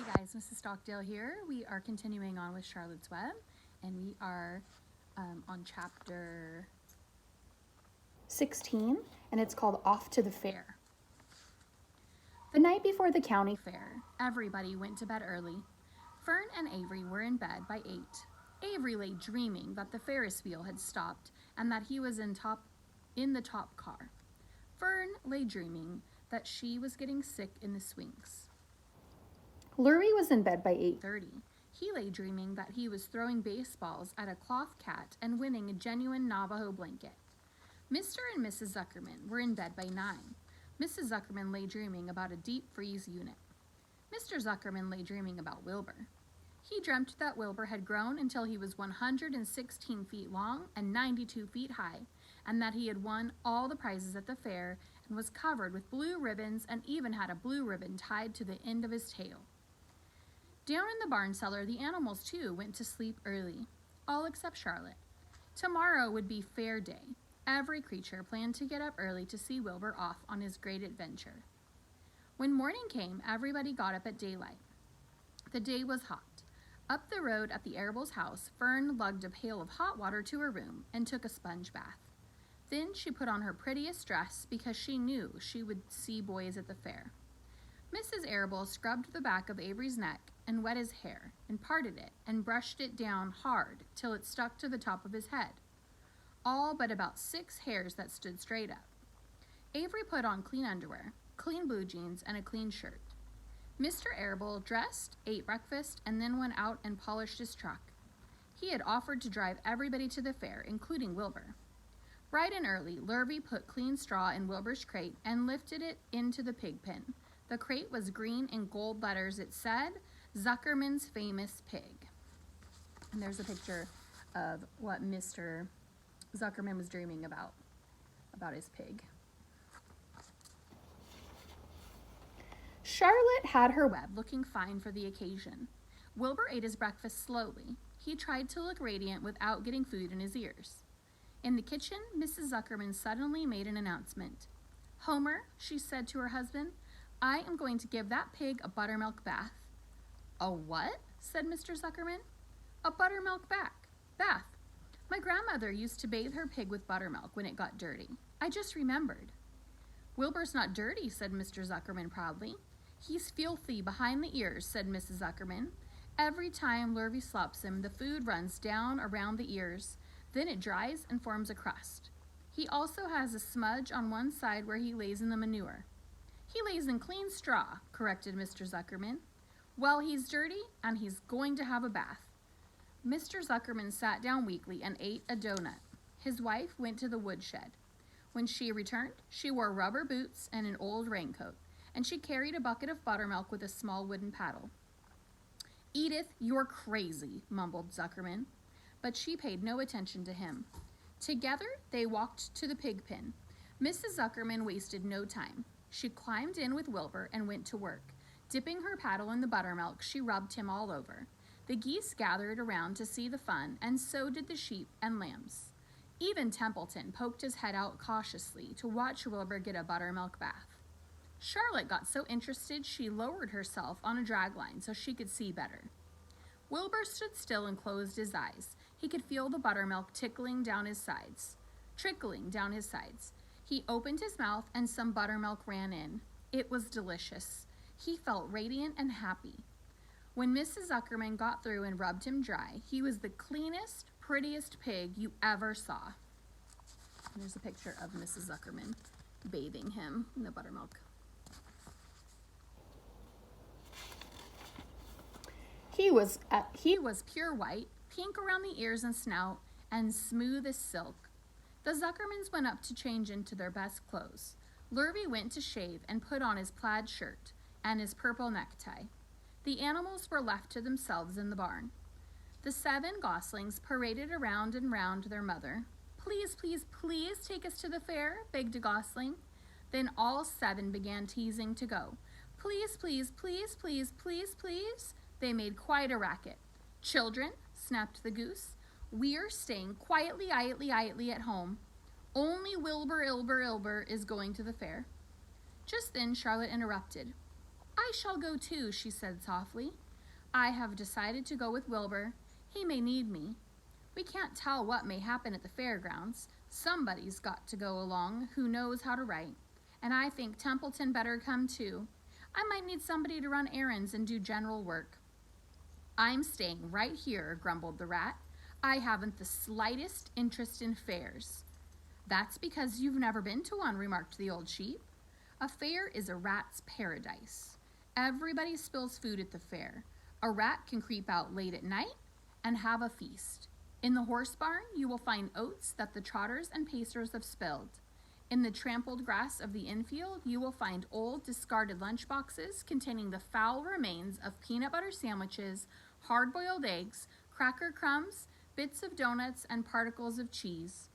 Hey guys, Mrs. Stockdale here. We are continuing on with Charlotte's Web, and we are on chapter 16, and it's called Off to the Fair. The night before the county fair, everybody went to bed early. Fern and Avery were in bed by 8. Avery lay dreaming that the Ferris wheel had stopped and that he was in the top car. Fern lay dreaming that she was getting sick in the swings. Lurie was in bed by 8:30. He lay dreaming that he was throwing baseballs at a cloth cat and winning a genuine Navajo blanket. Mr. and Mrs. Zuckerman were in bed by 9. Mrs. Zuckerman lay dreaming about a deep freeze unit. Mr. Zuckerman lay dreaming about Wilbur. He dreamt that Wilbur had grown until he was 116 feet long and 92 feet high, and that he had won all the prizes at the fair and was covered with blue ribbons and even had a blue ribbon tied to the end of his tail. Down in the barn cellar, the animals too went to sleep early, all except Charlotte. Tomorrow would be fair day. Every creature planned to get up early to see Wilbur off on his great adventure. When morning came, everybody got up at daylight. The day was hot. Up the road at the Arable's house, Fern lugged a pail of hot water to her room and took a sponge bath. Then she put on her prettiest dress because she knew she would see boys at the fair. Mrs. Arable scrubbed the back of Avery's neck and wet his hair and parted it and brushed it down hard till it stuck to the top of his head, all but about 6 hairs that stood straight up. Avery put on clean underwear, clean blue jeans, and a clean shirt. Mr. Arable dressed, ate breakfast, and then went out and polished his truck. He had offered to drive everybody to the fair, including Wilbur. Bright and early, Lurvy put clean straw in Wilbur's crate and lifted it into the pig pen. The crate was green in gold letters. It said, Zuckerman's Famous Pig. And there's a picture of what Mr. Zuckerman was dreaming about his pig. Charlotte had her web looking fine for the occasion. Wilbur ate his breakfast slowly. He tried to look radiant without getting food in his ears. In the kitchen, Mrs. Zuckerman suddenly made an announcement. Homer, she said to her husband, I am going to give that pig a buttermilk bath. A what? Said Mr. Zuckerman. A buttermilk bath. My grandmother used to bathe her pig with buttermilk when it got dirty. I just remembered. Wilbur's not dirty, said Mr. Zuckerman proudly. He's filthy behind the ears, said Mrs. Zuckerman. Every time Lurvy slops him, the food runs down around the ears. Then it dries and forms a crust. He also has a smudge on one side where he lays in the manure. He lays in clean straw, corrected Mr. Zuckerman. Well, he's dirty, and he's going to have a bath. Mr. Zuckerman sat down weakly and ate a donut. His wife went to the woodshed. When she returned, she wore rubber boots and an old raincoat, and she carried a bucket of buttermilk with a small wooden paddle. Edith, you're crazy, mumbled Zuckerman, but she paid no attention to him. Together, they walked to the pig pen. Mrs. Zuckerman wasted no time. She climbed in with Wilbur and went to work. Dipping her paddle in the buttermilk, she rubbed him all over. The geese gathered around to see the fun, and so did the sheep and lambs. Even Templeton poked his head out cautiously to watch Wilbur get a buttermilk bath. Charlotte got so interested she lowered herself on a dragline so she could see better. Wilbur stood still and closed his eyes. He could feel the buttermilk trickling down his sides. He opened his mouth and some buttermilk ran in. It was delicious. He felt radiant and happy. When Mrs. Zuckerman got through and rubbed him dry, he was the cleanest, prettiest pig you ever saw. And there's a picture of Mrs. Zuckerman bathing him in the buttermilk. He was pure white, pink around the ears and snout, and smooth as silk. The Zuckermans went up to change into their best clothes. Lurvy went to shave and put on his plaid shirt and his purple necktie. The animals were left to themselves in the barn. The 7 goslings paraded around and round their mother. Please, please, please take us to the fair, begged a gosling. Then all 7 began teasing to go. Please, please, please, please, please, please. They made quite a racket. Children, snapped the goose, we're staying quietly at home. Only Wilbur is going to the fair. Just then Charlotte interrupted. I shall go too, she said softly. I have decided to go with Wilbur. He may need me. We can't tell what may happen at the fairgrounds. Somebody's got to go along who knows how to write. And I think Templeton better come too. I might need somebody to run errands and do general work. I'm staying right here, grumbled the rat. I haven't the slightest interest in fairs. That's because you've never been to one, remarked the old sheep. A fair is a rat's paradise. Everybody spills food at the fair. A rat can creep out late at night and have a feast. In the horse barn, you will find oats that the trotters and pacers have spilled. In the trampled grass of the infield, you will find old discarded lunch boxes containing the foul remains of peanut butter sandwiches, hard-boiled eggs, cracker crumbs, bits of donuts, and particles of cheese.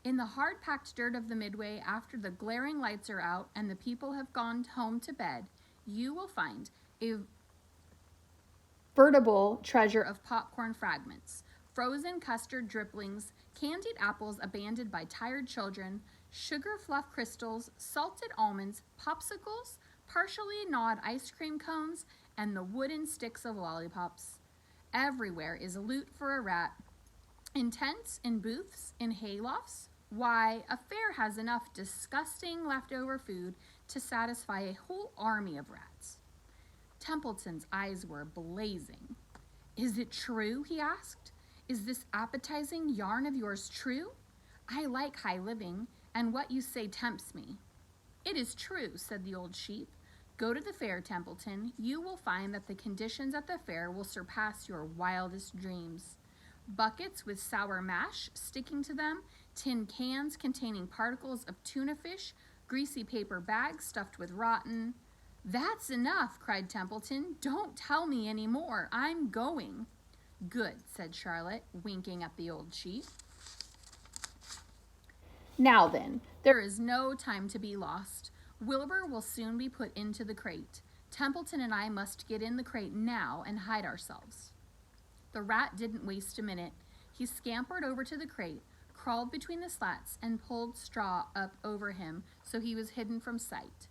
In the hard-packed dirt of the midway, after the glaring lights are out and the people have gone home to bed, you will find a veritable treasure of popcorn fragments, frozen custard dribblings, candied apples abandoned by tired children, sugar fluff crystals, salted almonds, popsicles, partially gnawed ice cream cones, and the wooden sticks of lollipops. Everywhere is loot for a rat. In tents, in booths, in haylofts. Why, a fair has enough disgusting leftover food to satisfy a whole army of rats. Templeton's eyes were blazing. Is it true, he asked. Is this appetizing yarn of yours true? I like high living, and what you say tempts me. It is true, said the old sheep. Go to the fair, Templeton. You will find that the conditions at the fair will surpass your wildest dreams. Buckets with sour mash sticking to them, tin cans containing particles of tuna fish, greasy paper bags stuffed with rotten. That's enough, cried Templeton. Don't tell me any more. I'm going. Good, said Charlotte, winking at the old sheep. Now then, there is no time to be lost. Wilbur will soon be put into the crate. Templeton and I must get in the crate now and hide ourselves. The rat didn't waste a minute. He scampered over to the crate, crawled between the slats, and pulled straw up over him so he was hidden from sight.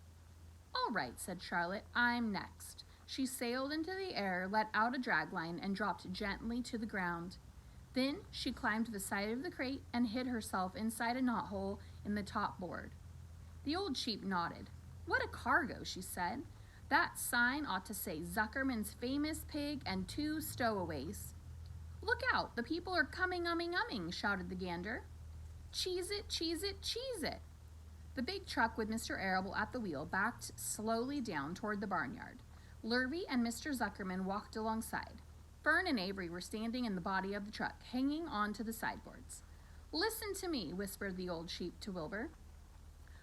All right, said Charlotte, I'm next. She sailed into the air, let out a dragline, and dropped gently to the ground. Then she climbed to the side of the crate and hid herself inside a knothole in the top board. The old sheep nodded. What a cargo, she said. That sign ought to say Zuckerman's famous pig and 2 stowaways. Look out, the people are coming, umming, shouted the gander. Cheese it, cheese it, cheese it. The big truck with Mr. Arable at the wheel backed slowly down toward the barnyard. Lurvy and Mr. Zuckerman walked alongside. Fern and Avery were standing in the body of the truck, hanging on to the sideboards. Listen to me, whispered the old sheep to Wilbur.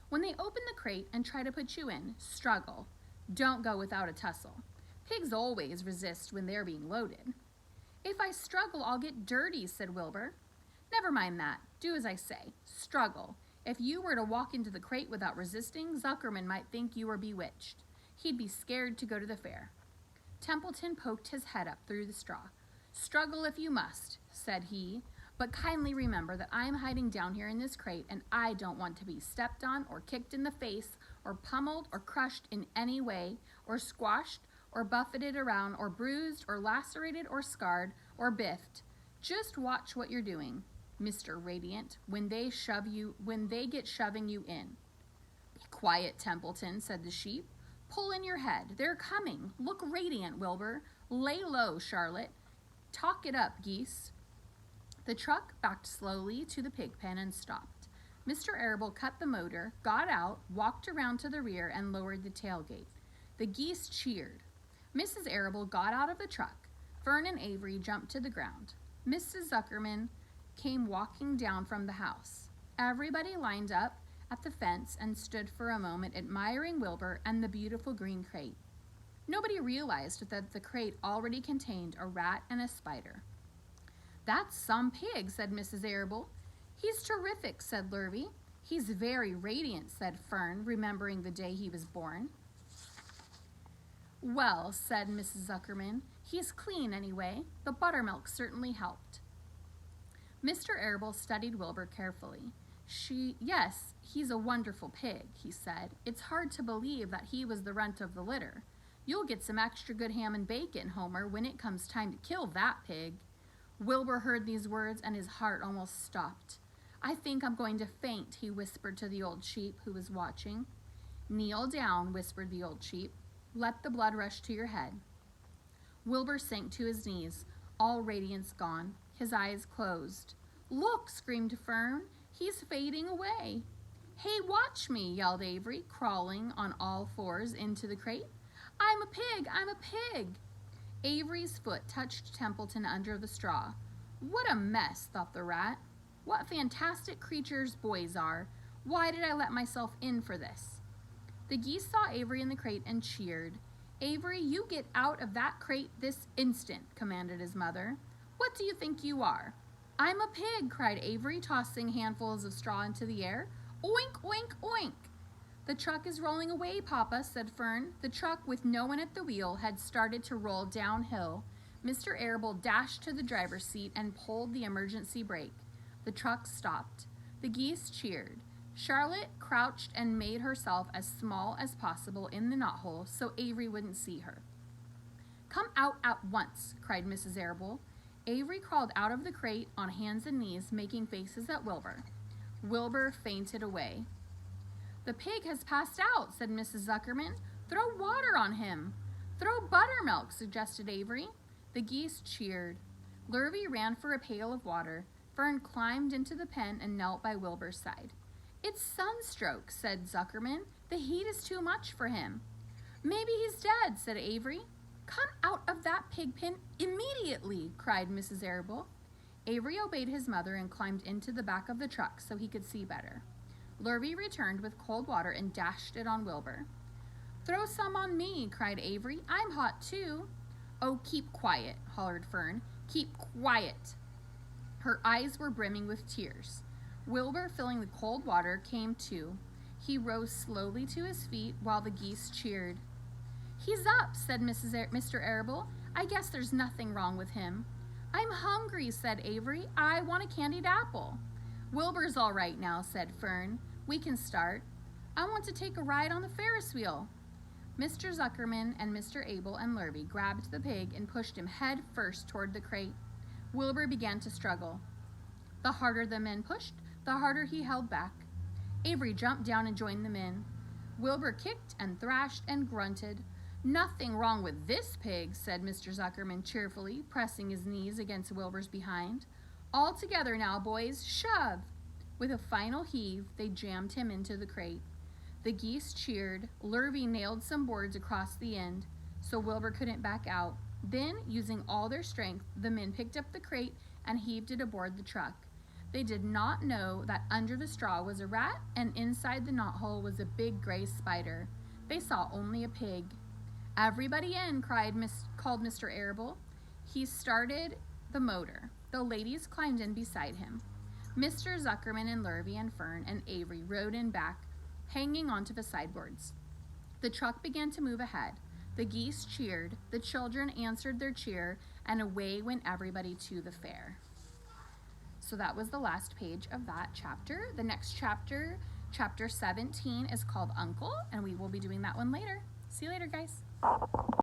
When they open the crate and try to put you in, struggle. Don't go without a tussle. Pigs always resist when they're being loaded. If I struggle, I'll get dirty, said Wilbur. Never mind that. Do as I say. Struggle. If you were to walk into the crate without resisting, Zuckerman might think you were bewitched. He'd be scared to go to the fair. Templeton poked his head up through the straw. Struggle if you must, said he, but kindly remember that I'm hiding down here in this crate and I don't want to be stepped on or kicked in the face or pummeled or crushed in any way or squashed or buffeted around or bruised or lacerated or scarred or biffed. Just watch what you're doing, Mr. Radiant, when they get shoving you in. Be quiet, Templeton, said the sheep. Pull in your head. They're coming. Look radiant, Wilbur. Lay low, Charlotte. Talk it up, geese. The truck backed slowly to the pig pen and stopped. Mr. Arable cut the motor, got out, walked around to the rear, and lowered the tailgate. The geese cheered. Mrs. Arable got out of the truck. Fern and Avery jumped to the ground. Mrs. Zuckerman came walking down from the house. Everybody lined up at the fence and stood for a moment admiring Wilbur and the beautiful green crate. Nobody realized that the crate already contained a rat and a spider. That's some pig, said Mrs. Arable. He's terrific, said Lurvy. He's very radiant, said Fern, remembering the day he was born. Well, said Mrs. Zuckerman, he's clean anyway. The buttermilk certainly helped. Mr. Arable studied Wilbur carefully. Yes, he's a wonderful pig, he said. It's hard to believe that he was the runt of the litter. You'll get some extra good ham and bacon, Homer, when it comes time to kill that pig. Wilbur heard these words and his heart almost stopped. I think I'm going to faint, he whispered to the old sheep who was watching. Kneel down, whispered the old sheep. Let the blood rush to your head. Wilbur sank to his knees, all radiance gone, his eyes closed. Look, screamed Fern, he's fading away. Hey, watch me, yelled Avery, crawling on all fours into the crate. I'm a pig, I'm a pig. Avery's foot touched Templeton under the straw. What a mess, thought the rat. What fantastic creatures boys are. Why did I let myself in for this? The geese saw Avery in the crate and cheered. Avery, you get out of that crate this instant, commanded his mother. What do you think you are? I'm a pig, cried Avery, tossing handfuls of straw into the air. Oink, oink, oink. The truck is rolling away, Papa, said Fern. The truck, with no one at the wheel, had started to roll downhill. Mr. Arable dashed to the driver's seat and pulled the emergency brake. The truck stopped. The geese cheered. Charlotte crouched and made herself as small as possible in the knothole so Avery wouldn't see her. Come out at once, cried Mrs. Arable. Avery crawled out of the crate on hands and knees, making faces at Wilbur. Wilbur fainted away. The pig has passed out, said Mrs. Zuckerman. Throw water on him. Throw buttermilk, suggested Avery. The geese cheered. Lurvy ran for a pail of water. Fern climbed into the pen and knelt by Wilbur's side. It's sunstroke, said Zuckerman. The heat is too much for him. Maybe he's dead, said Avery. Come out of that pig pen immediately, cried Mrs. Arable. Avery obeyed his mother and climbed into the back of the truck so he could see better. Lurvy returned with cold water and dashed it on Wilbur. Throw some on me, cried Avery. I'm hot too. Oh, keep quiet, hollered Fern. Keep quiet. Her eyes were brimming with tears. Wilbur, filling the cold water, came to. He rose slowly to his feet while the geese cheered. He's up, said Mr. Arable. I guess there's nothing wrong with him. I'm hungry, said Avery. I want a candied apple. Wilbur's all right now, said Fern. We can start. I want to take a ride on the Ferris wheel. Mr. Zuckerman and Mr. Able and Lurvy grabbed the pig and pushed him head first toward the crate. Wilbur began to struggle. The harder the men pushed, the harder he held back. Avery jumped down and joined the men. Wilbur kicked and thrashed and grunted. Nothing wrong with this pig, said Mr. Zuckerman cheerfully, pressing his knees against Wilbur's behind. All together now, boys, shove! With a final heave, they jammed him into the crate. The geese cheered. Lurvy nailed some boards across the end so Wilbur couldn't back out. Then, using all their strength, the men picked up the crate and heaved it aboard the truck. They did not know that under the straw was a rat and inside the knothole was a big gray spider. They saw only a pig. Everybody in, called Mr. Arable. He started the motor. The ladies climbed in beside him. Mr. Zuckerman and Lurvy and Fern and Avery rode in back, hanging onto the sideboards. The truck began to move ahead. The geese cheered, the children answered their cheer, and away went everybody to the fair. So that was the last page of that chapter. The next chapter, chapter 17, is called Uncle, and we will be doing that one later. See you later, guys.